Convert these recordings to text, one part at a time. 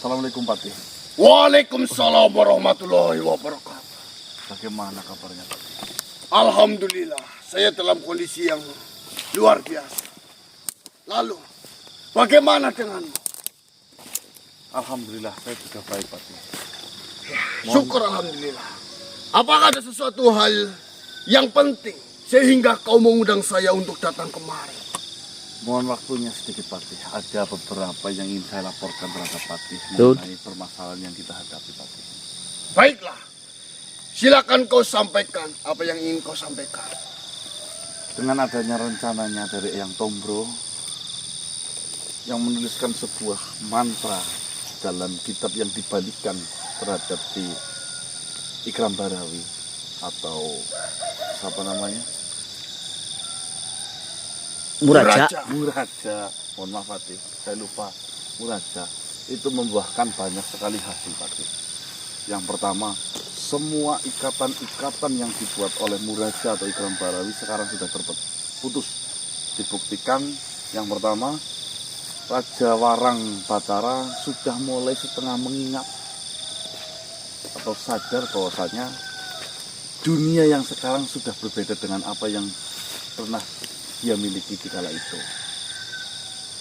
Assalamualaikum Patih. Waalaikumsalam warahmatullahi wabarakatuh. Bagaimana kabarnya Patih? Alhamdulillah, saya dalam kondisi yang luar biasa. Lalu, bagaimana denganmu? Alhamdulillah saya juga baik Patih. Syukur alhamdulillah. Apakah ada sesuatu hal yang penting sehingga kau mengundang saya untuk datang kemari? Mohon waktunya sedikit Patih. Ada beberapa yang ingin saya laporkan terhadap Patih mengenai permasalahan yang kita hadapi Patih. Baiklah, silakan kau sampaikan apa yang ingin kau sampaikan. Dengan adanya rencananya dari Eyang Tombro yang menuliskan sebuah mantra dalam kitab yang dibalikan terhadap si Ikram Barawi atau apa namanya? Muraja. Mohon maaf Patih, saya lupa. Muraja itu membuahkan banyak sekali hasil Patih. Yang pertama, semua ikatan-ikatan yang dibuat oleh Muraja atau Ikram Barawi sekarang sudah terputus. Dibuktikan yang pertama, Raja Warang Batara sudah mulai setengah mengingat atau sadar bahwasanya dunia yang sekarang sudah berbeda dengan apa yang pernah dia miliki di kala itu.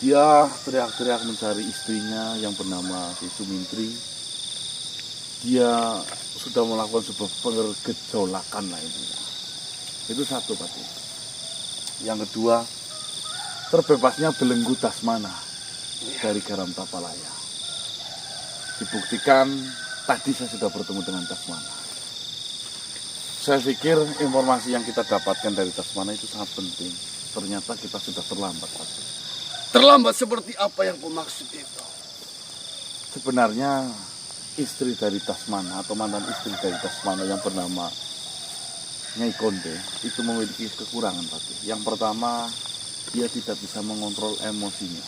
Dia teriak-teriak mencari istrinya yang bernama si Sumintri. Dia sudah melakukan sebuah pergejolakan lah intinya. Itu satu Patih. Yang kedua, terbebasnya belenggu Dasmana dari Garam Tapalaya. Dibuktikan tadi saya sudah bertemu dengan Dasmana. Saya pikir informasi yang kita dapatkan dari Dasmana itu sangat penting. Ternyata kita sudah terlambat Patih. Terlambat seperti apa yang kau maksud itu? Sebenarnya istri dari Dasmana atau mantan istri dari Dasmana yang bernama Nyai Konde itu memiliki kekurangan Patih. Yang pertama, dia tidak bisa mengontrol emosinya.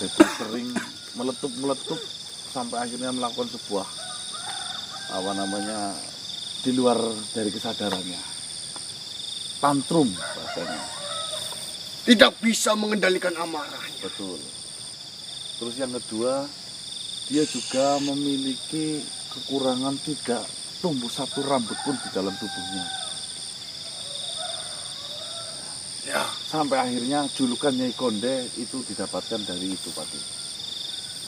Jadi sering meletup-meletup sampai akhirnya melakukan sebuah di luar dari kesadarannya. Tantrum bahasanya. Tidak bisa mengendalikan amarahnya. Betul. Terus yang kedua, dia juga memiliki kekurangan tidak tumbuh satu rambut pun di dalam tubuhnya. Ya, Sampai akhirnya julukan Nyai Konde itu didapatkan dari itu Patih.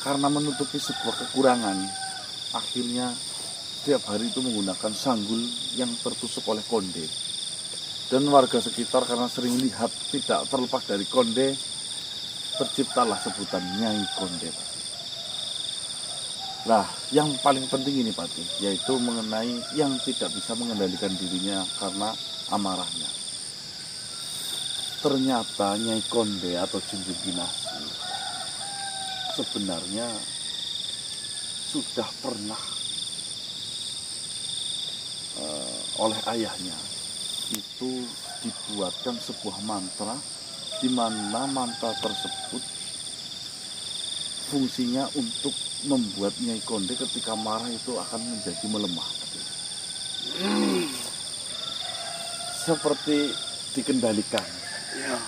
Karena menutupi sebuah kekurangan, akhirnya setiap hari itu menggunakan sanggul yang tertusuk oleh Konde. Dan warga sekitar karena sering lihat tidak terlepas dari Konde, terciptalah sebutan Nyai Konde. Nah, yang paling penting ini Patih, yaitu mengenai yang tidak bisa mengendalikan dirinya karena amarahnya. Ternyata Nyai Konde atau Junjung Kinasi sebenarnya sudah pernah oleh ayahnya itu dibuatkan sebuah mantra di mana mantra tersebut fungsinya untuk membuat Nyai Konde ketika marah itu akan menjadi melemah. Seperti dikendalikan, ya.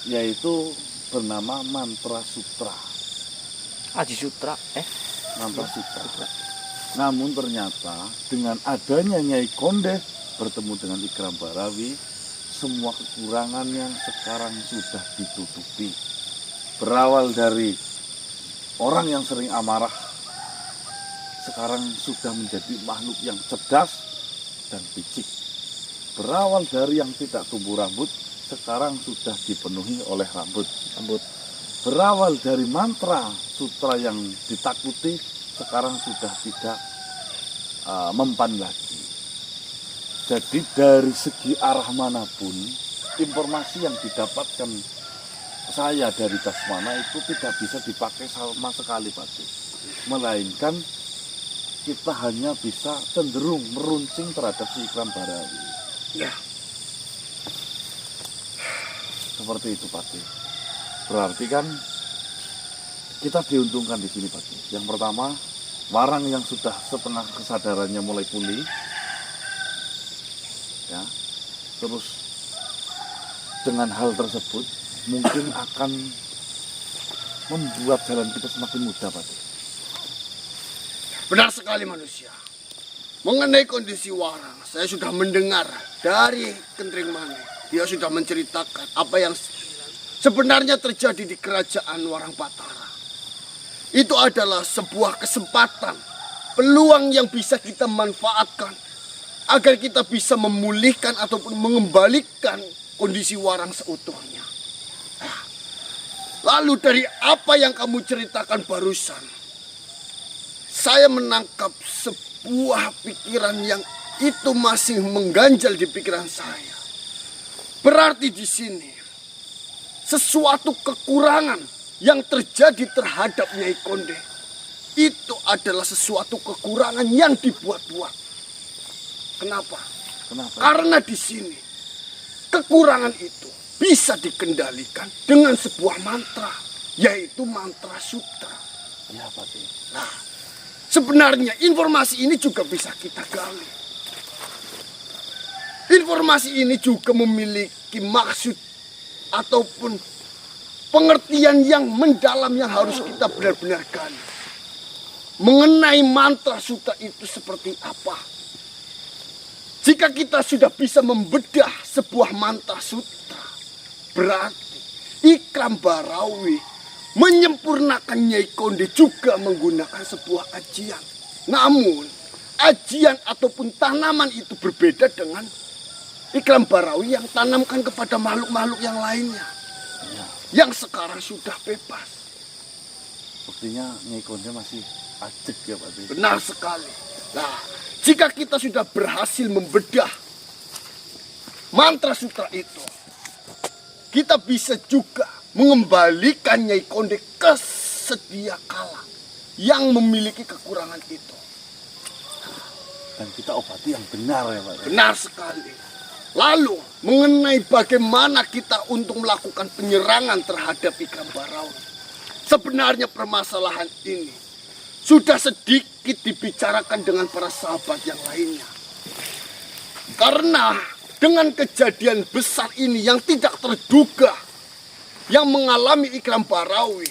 yaitu bernama mantra sutra. Aji Sutra, Mantra sutra. Namun ternyata dengan adanya Nyai Konde bertemu dengan Ikram Barawi, semua kekurangan yang sekarang sudah ditutupi. Berawal dari orang yang sering amarah, sekarang sudah menjadi makhluk yang cerdas dan picik. Berawal dari yang tidak tumbuh rambut, sekarang sudah dipenuhi oleh rambut. Berawal dari mantra sutra yang ditakuti, sekarang sudah tidak mempan lagi. Jadi dari segi arah manapun, informasi yang didapatkan saya dari Dasmana itu tidak bisa dipakai sama sekali Patih. Melainkan kita hanya bisa cenderung meruncing terhadap si Ikram Barawi. Ya. Seperti itu Patih. Berarti kan kita diuntungkan di sini Patih. Yang pertama, Warang yang sudah setengah kesadarannya mulai pulih. Ya. Terus dengan hal tersebut mungkin akan membuat jalan kita semakin mudah, Pati. Benar sekali manusia. Mengenai kondisi Warang, saya sudah mendengar dari Kentring Mane. Dia sudah menceritakan apa yang sebenarnya terjadi di kerajaan Warang Patara. Itu adalah sebuah kesempatan, peluang yang bisa kita manfaatkan agar kita bisa memulihkan ataupun mengembalikan kondisi Warang seutuhnya. Lalu dari apa yang kamu ceritakan barusan, saya menangkap sebuah pikiran yang itu masih mengganjal di pikiran saya. Berarti di sini sesuatu kekurangan yang terjadi terhadap Nyai Konde itu adalah sesuatu kekurangan yang dibuat-buat. Kenapa? Kenapa? Karena di sini kekurangan itu bisa dikendalikan dengan sebuah mantra, yaitu mantra sutra. Ya, Pati. Nah, sebenarnya informasi ini juga bisa kita gali. Informasi ini juga memiliki maksud ataupun pengertian yang mendalam yang harus kita benar-benar gali. Mengenai mantra sutra itu seperti apa? Jika kita sudah bisa membedah sebuah mantra sutra, berarti Ikram Barawi menyempurnakan Nyai Konde juga menggunakan sebuah ajian. Namun, ajian ataupun tanaman itu berbeda dengan Ikram Barawi yang tanamkan kepada makhluk-makhluk yang lainnya. Ya, Yang sekarang sudah bebas. buktinya Nyai Konde masih ajek ya, Pati. Benar sekali. Nah, jika kita sudah berhasil membedah mantra sutra itu, kita bisa juga mengembalikan Nyai Konde ke sedia kala yang memiliki kekurangan itu. Dan kita obati yang benar ya, Pak. Benar sekali. Lalu, mengenai bagaimana kita untuk melakukan penyerangan terhadap Ikram Barawi. Sebenarnya permasalahan ini sudah sedikit dibicarakan dengan para sahabat yang lainnya. Karena dengan kejadian besar ini yang tidak terduga yang mengalami Ikram Barawi,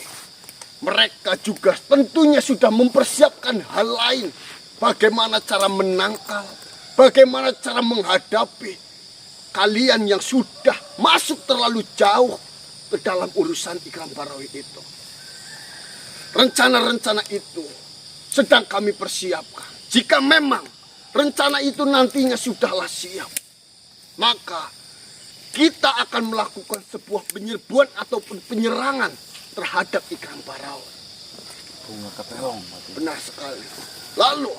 mereka juga tentunya sudah mempersiapkan hal lain. Bagaimana cara menangkal, bagaimana cara menghadapi kalian yang sudah masuk terlalu jauh ke dalam urusan Ikram Barawi itu. Rencana-rencana itu sedang kami persiapkan. Jika memang rencana itu nantinya sudahlah siap, maka kita akan melakukan sebuah penyerbuan ataupun penyerangan terhadap Ikram Barawi. Bunga keterong, Pati. Benar sekali. Lalu,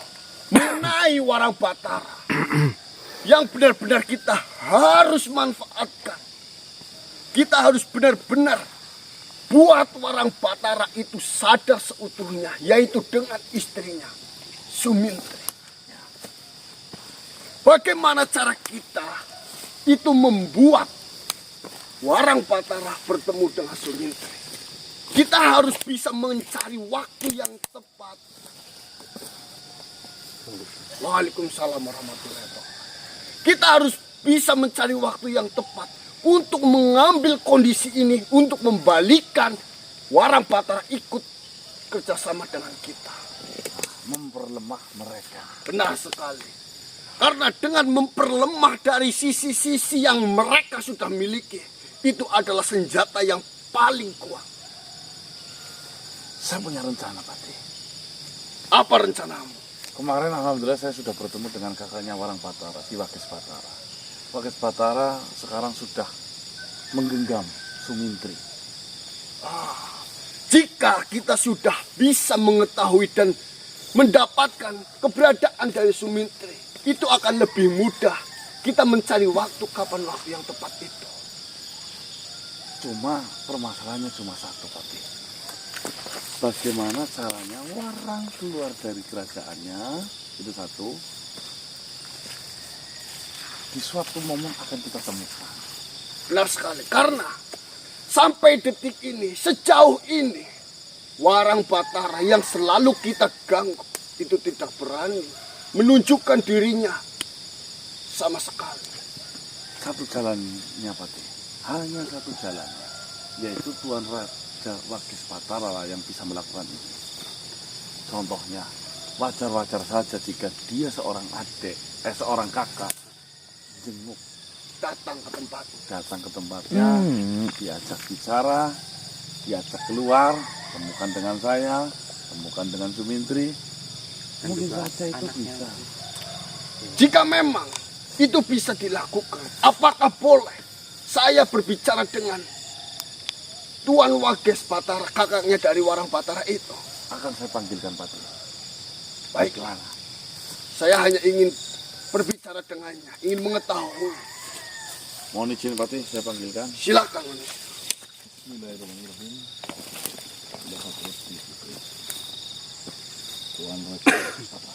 mengenai Warang Batara yang benar-benar kita harus manfaatkan. Kita harus benar-benar buat Warang Batara itu sadar seutuhnya, yaitu dengan istrinya, Sumintri. Bagaimana cara kita itu membuat Warang Batara bertemu dengan Sumintri? Kita harus bisa mencari waktu yang tepat. Waalaikumsalam warahmatullahi wabarakatuh. Kita harus bisa mencari waktu yang tepat untuk mengambil kondisi ini, untuk membalikan Warang Batara ikut kerjasama dengan kita. Memperlemah mereka. Benar sekali. Karena dengan memperlemah dari sisi-sisi yang mereka sudah miliki, itu adalah senjata yang paling kuat. Saya punya rencana, Pati. Apa rencanamu? Kemarin alhamdulillah saya sudah bertemu dengan kakaknya Warang Batara, si Wakis Batara. Wakis Batara sekarang sudah menggenggam Sumintri. Jika kita sudah bisa mengetahui dan mendapatkan keberadaan dari Sumintri, itu akan lebih mudah kita mencari waktu kapan waktu yang tepat itu. Cuma permasalahannya cuma satu, Pati. Bagaimana caranya Warang keluar dari kerajaannya, itu satu. Di suatu momen akan kita temukan. Benar sekali, karena sampai detik ini, sejauh ini, Warang Batara yang selalu kita ganggu itu tidak berani menunjukkan dirinya sama sekali. Satu jalannya, Pati. Hanya satu jalannya, yaitu Tuan wajar Wagis Batara lah yang bisa melakukan itu. Contohnya, wajar-wajar saja jika dia seorang adik, seorang kakak, jenguk, Datang ke tempat. datang ke tempatnya, diajak bicara, diajak keluar, temukan dengan saya, temukan dengan Sumintri, mungkin saja itu bisa. Jika memang itu bisa dilakukan, apakah boleh saya berbicara dengan Tuan Wagis Batara, kakaknya dari Warang Batara itu? Akan saya panggilkan Patri. Baiklah, saya hanya ingin berbicara dengannya, ingin mengetahui. Mohon izin Patri, saya panggilkan. Silakan. Bismillahirrahmanirrahim. Tuan Wagis Batara.